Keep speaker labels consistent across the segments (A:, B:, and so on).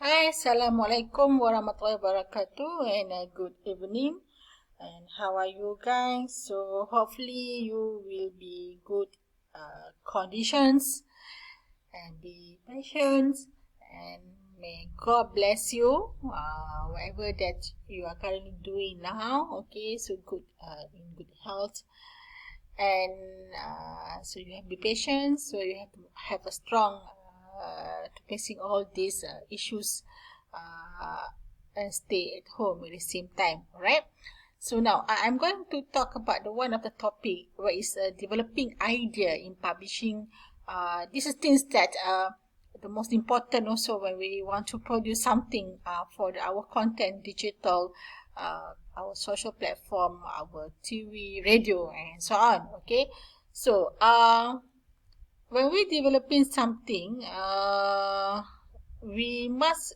A: Hi, Assalamualaikum warahmatullahi wabarakatuh and good evening. And how are you guys? So hopefully you will be good conditions and be patient, and may God bless you whatever that you are currently doing now. Okay, so good in good health, and so you have to be patient. So you have to have a strong to facing all these issues and stay at home at the same time. All right. So now I'm going to talk about the one of the topic where is developing idea in publishing. This is things that the most important also when we want to produce something for our content, digital, our social platform, our TV, radio, and so on. Okay, so when we developing something, we must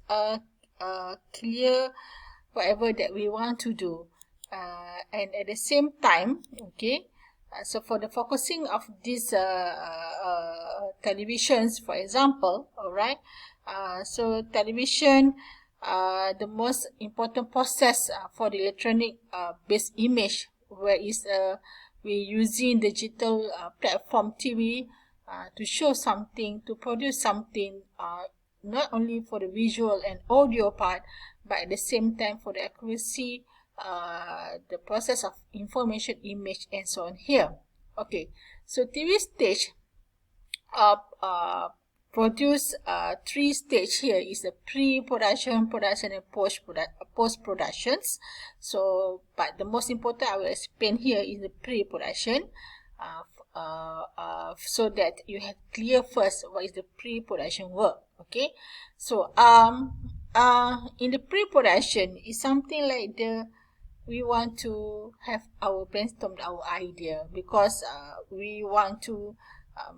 A: clear whatever that we want to do, and at the same time, okay. So for the focusing of these televisions, for example, all right. So television, the most important process for the electronic based image, where is we using digital platform TV to show something, to produce something, not only for the visual and audio part, but at the same time for the accuracy, the process of information, image, and so on here. Okay, so TV stage produce three stage here is the pre-production, production, and post-productions. So but the most important I will explain here is the pre-production, so that you have clear first what is the pre-production work. Okay, so in the pre-production is something like we want to have our brainstorm our idea, because we want to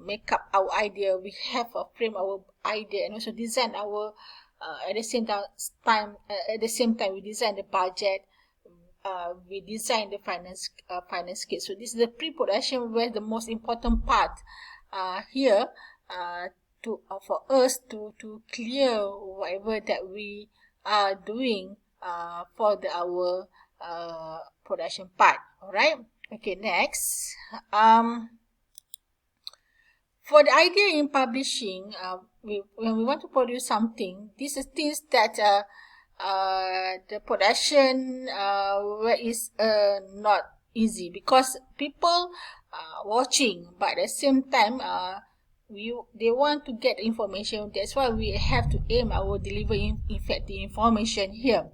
A: make up our idea. We have a frame our idea and also design our at the same time we design the budget, we design the finance kit. So this is the pre-production, where the most important part here to for us to clear whatever that we are doing for our production part. All right. Okay. Next, for the idea in publishing, when we want to produce something, this is things that the production where is not easy, because people watching, but at the same time they want to get information. That's why we have to aim our deliver effective information here.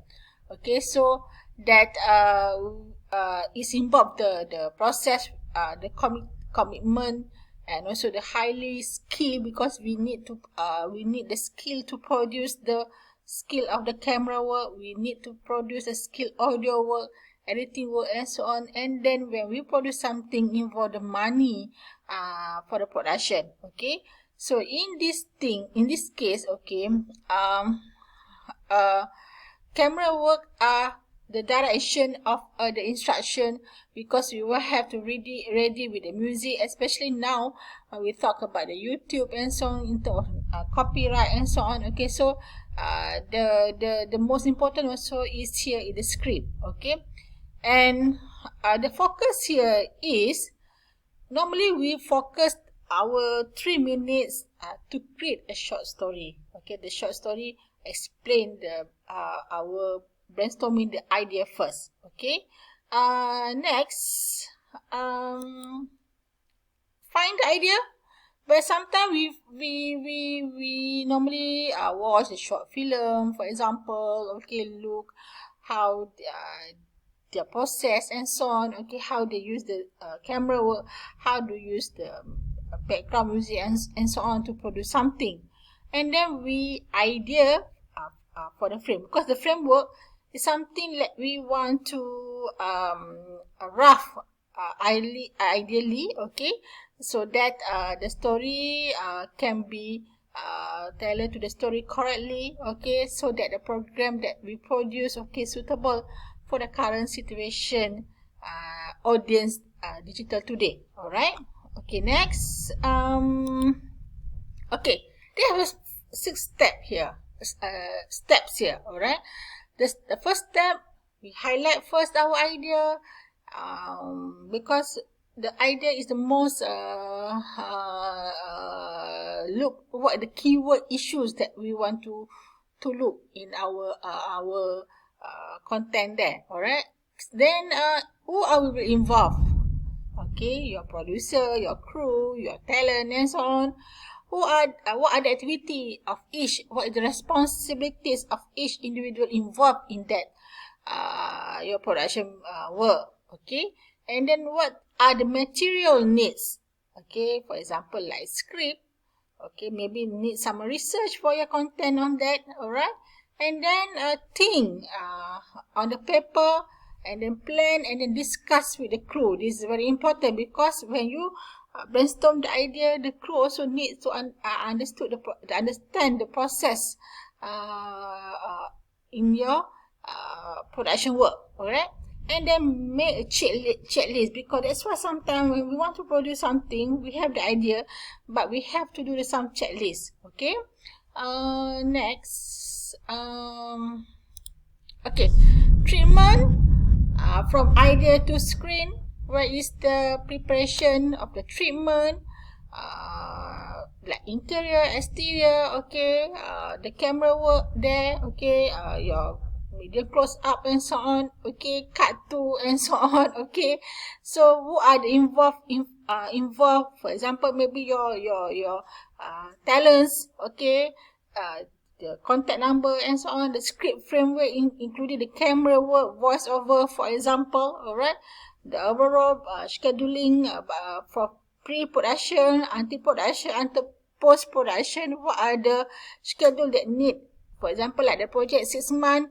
A: Okay, so that is involved the process, the commitment, and also the highly skill, because we need the skill to produce the skill of the camera work, we need to produce the skill audio work, editing work, and so on. And then when we produce something, involve the money for the production. Okay, so in this case, okay, camera work are the direction of the instruction, because we will have to ready with the music, especially now when we talk about the YouTube and so on, in terms of copyright and so on. Okay, so the most important also is here in the script. Okay, and the focus here is, normally we focus our 3 minutes to create a short story. Okay, the short story explain the our brainstorming the idea first. Okay, next, find the idea. But sometimes we normally watch a short film, for example. Okay, look how their process and so on. Okay, how they use the camera work, how to use the background music and so on to produce something. And then we idea for the frame, because the framework is something that we want to rough ideally. Okay, so that the story can be tailored to the story correctly. Okay, so that the program that we produce, okay, suitable for the current situation audience digital today. All right. Okay, next, okay, they have a 6 step here. steps here. All right. The first step, we highlight first our idea, because the idea is the most look what the keyword issues that we want to look in our content there. All right. Then who are we involved? Okay, your producer, your crew, your talent, and so on. What are the activity of each? What are the responsibilities of each individual involved in that your production work? Okay, and then what are the material needs? Okay, for example, like script. Okay, maybe need some research for your content on that. All right, and then think on the paper, and then plan, and then discuss with the crew. This is very important, because when you brainstorm the idea, the crew also needs to understand the process in your production work. All right, and then make a checklist, because that's why sometimes when we want to produce something, we have the idea, but we have to do some checklist. Okay, next, okay, treatment. From idea to screen, where is the preparation of the treatment, like interior, exterior, okay, the camera work there, okay, your media close up and so on, okay, cut to and so on, okay. So who are the involved? For example, maybe your talents, okay, the contact number and so on, the script framework including the camera work, voiceover, for example. All right, the overall scheduling for pre-production, anti-production, and post-production. What are the schedule that need? For example, like the project 6 months.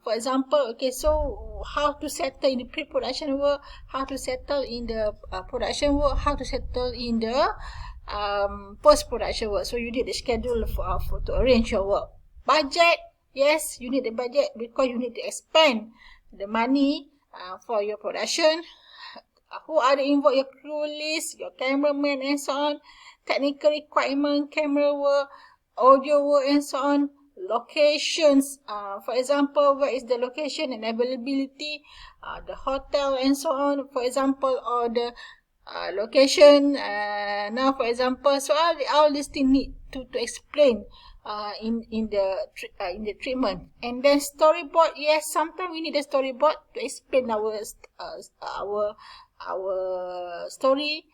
A: For example, okay, so how to settle in the pre-production work, how to settle in the production work, how to settle in the post-production work. So you need the schedule for to arrange your work. Budget, yes, you need the budget, because you need to expend the money for your production. Who are the involved? Your crew list, your cameraman, and so on. Technical requirement, camera work, audio work, and so on. Locations, for example, where is the location and availability, the hotel, and so on, for example, or the location. Now, for example, so all these things need to explain in the treatment. And then storyboard, yes, sometimes we need a storyboard to explain our story,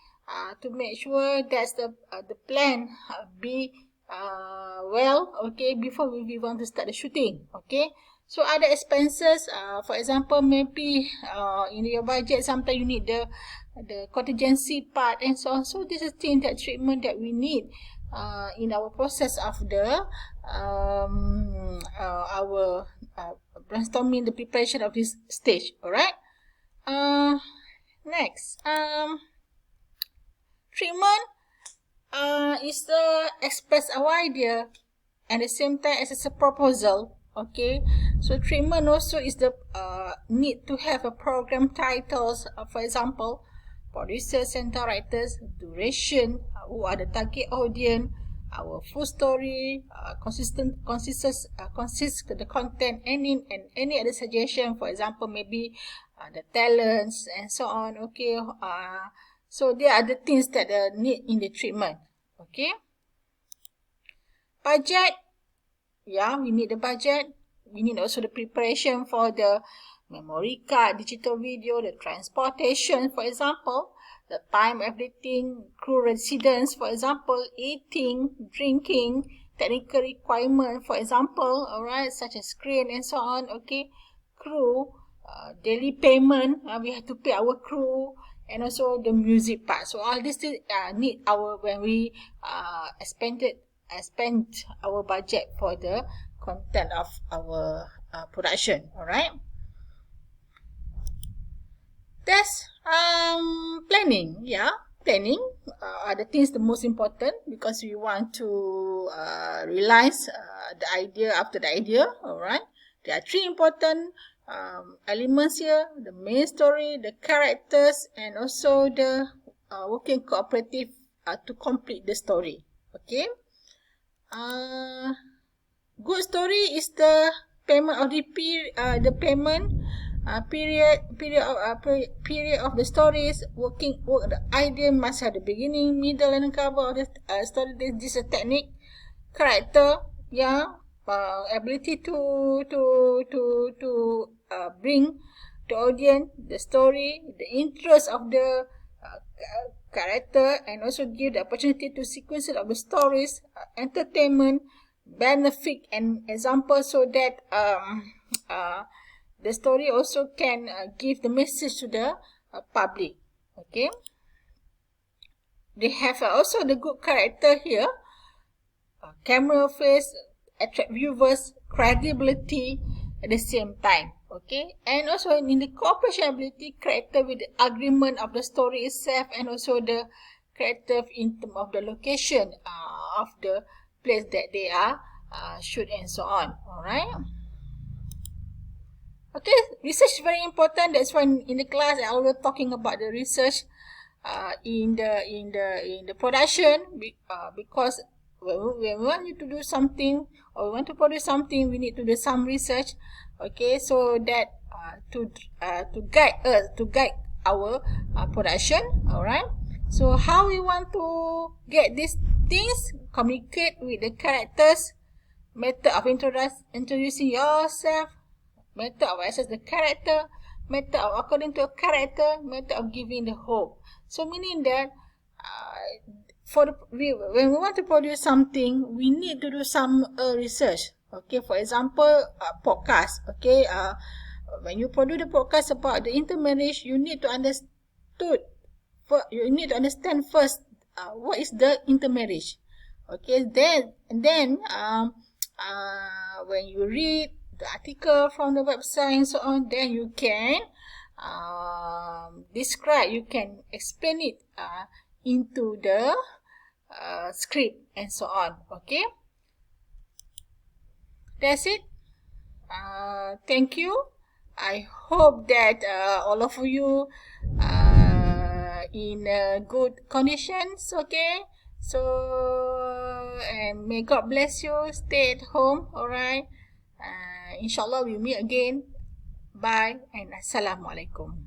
A: to make sure that the plan be well, okay, before we want to start the shooting. Okay, so other expenses, for example, maybe in your budget, sometimes you need the contingency part and so on. So this is thing that treatment that we need in our process of the our brainstorming, the preparation of this stage. All right. Next, treatment is to express our idea, and at the same time as a proposal. Okay, so treatment also is the need to have a program titles, for example, producers and directors, duration, who are the target audience, our full story, consists the content, and any other suggestion. For example, maybe the talents and so on. Okay, so there are the things that are need in the treatment. Okay, budget. Yeah, we need the budget. We need also the preparation for the memory card, digital video, the transportation, for example, the time editing, crew residence, for example, eating, drinking, technical requirement, for example, all right, such as screen and so on. Okay, crew, daily payment, we have to pay our crew, and also the music part. So all this need our, when we spend our budget for the content of our production. All right, that's planning. Yeah, planning are the things the most important, because we want to realize the idea after the idea. All right, there are 3 important elements here: the main story, the characters, and also the working cooperative to complete the story. Okay, Good story is the payment of the period of the stories. The idea must have the beginning, middle, and cover of the story. This is a technique. Character, yeah, ability to bring the audience the story, the interest of the character, and also give the opportunity to sequence of the stories, entertainment, benefit, and example, so that the story also can give the message to the public. Okay, they have also the good character here. Camera face attract viewers, credibility at the same time. Okay, and also in the cooperation ability, character with the agreement of the story itself, and also the character in terms of the location of the place that they are shoot, and so on. Alright. Okay, research is very important. That's why in the class I always talking about the research in the production, because when we want you to do something, or we want to produce something, we need to do some research. Okay, so that to guide our production. All right. So how we want to get these things? Communicate with the characters. Method of introducing yourself. Method of access the character. Method of according to a character. Method of giving the hope. So meaning that when we want to produce something, we need to do some research. Okay, for example, podcast. Okay, when you produce the podcast about the intermarriage, you need to understand first what is the intermarriage. Okay, then when you read the article from the website and so on, then you can describe, you can explain it into the script and so on. Okay, that's it. Thank you. I hope that all of you in good conditions. Okay, so and may God bless you. Stay at home. Alright, inshallah we'll meet again. Bye and Assalamualaikum.